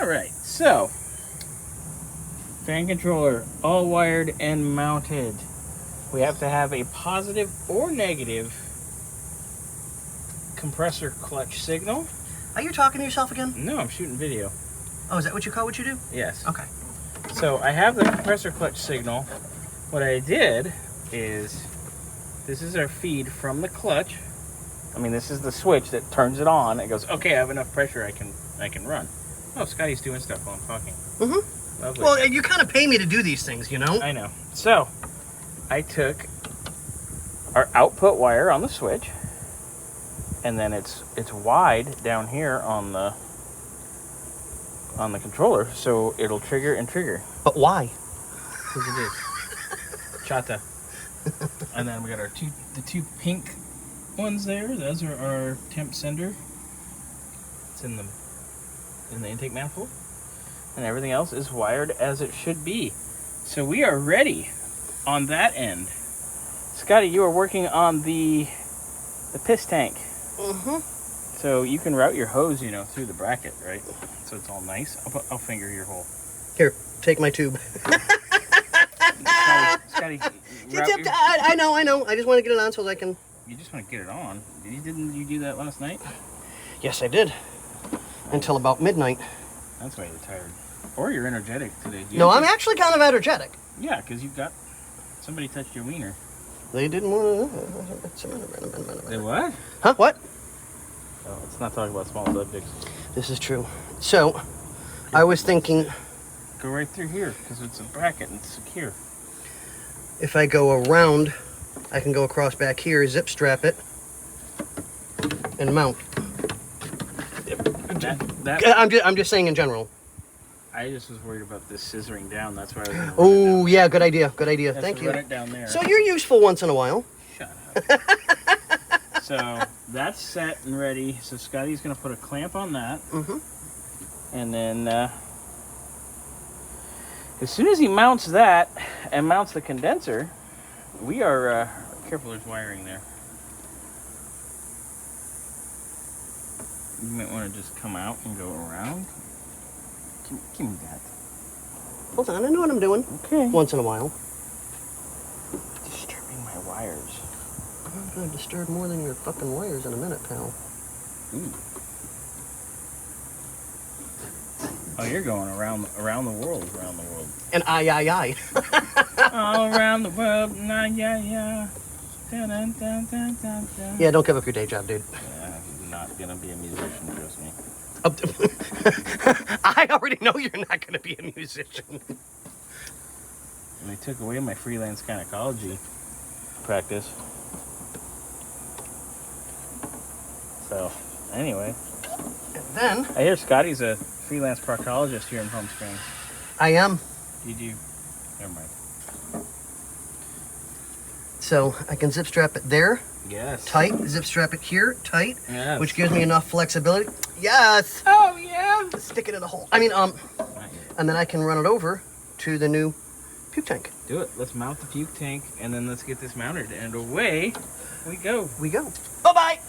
Alright, so fan controller all wired and mounted. We have to have a positive or negative compressor clutch signal. Are you talking to yourself again? No, I'm shooting video. Oh, is that what you call what you do? Yes. Okay. So I have the compressor clutch signal. What I did is, this is our feed from the clutch. I mean, this is the switch that turns it on. It goes, okay, I have enough pressure, I can run. Oh, Scotty's doing stuff while I'm talking. Mm-hmm. Lovely. Well, you kind of pay me to do these things, you know? I know. So, I took our output wire on the switch, and then it's wide down here on the controller, so it'll trigger and trigger. But why? Because it is. Chata. And then we got the two pink ones there. Those are our temp sender. It's in the intake manifold, and everything else is wired as it should be. So we are ready on that end. Scotty, you are working on the piss tank. Mm-hmm. So you can route your hose, through the bracket, right? So it's all nice. I'll finger your hole. Here, take my tube. Scotty, I know. I just want to get it on so that I can... You just want to get it on. Didn't you do that last night? Yes, I did. Until about midnight. That's why you're tired. Or you're energetic today. No, I'm actually kind of energetic. Yeah, because somebody touched your wiener. They didn't want to... They what? Huh? What? Oh, let's not talk about small subjects. This is true. So, I was thinking... Go right through here, because it's a bracket and it's secure. If I go around, I can go across back here, zip strap it, and mount. I'm just saying in general. I just was worried about this scissoring down. That's why I was going to Oh, yeah, good idea. Good idea. Yes, Thank you. Run it down there. So you're useful once in a while. Shut up. So that's set and ready. So Scotty's going to put a clamp on that. Mm-hmm. And then as soon as he mounts that and mounts the condenser, we are... careful, there's wiring there. You might want to just come out and go around. Give me that. Hold on, I know what I'm doing. Okay. Once in a while. Disturbing my wires. I'm going to disturb more than your fucking wires in a minute, pal. Ooh. Oh, you're going around the world. And I. All around the world, nah, yeah. Dun, dun, dun, dun, dun, dun. Yeah, don't give up your day job, dude. Yeah, I'm not gonna be a musician, trust me. I already know you're not going to be a musician. And they took away my freelance gynecology practice. So, anyway. And then... I hear Scotty's a freelance proctologist here in Palm Springs. I am. You do? Never mind. So, I can zip strap it there. Yes. Tight. Zip strap it here. Tight. Yes. Which gives me enough flexibility. Yes! Oh, yeah! Stick it in the hole. And then I can run it over to the new puke tank. Do it. Let's mount the puke tank, and then let's get this mounted, and away we go. Bye-bye!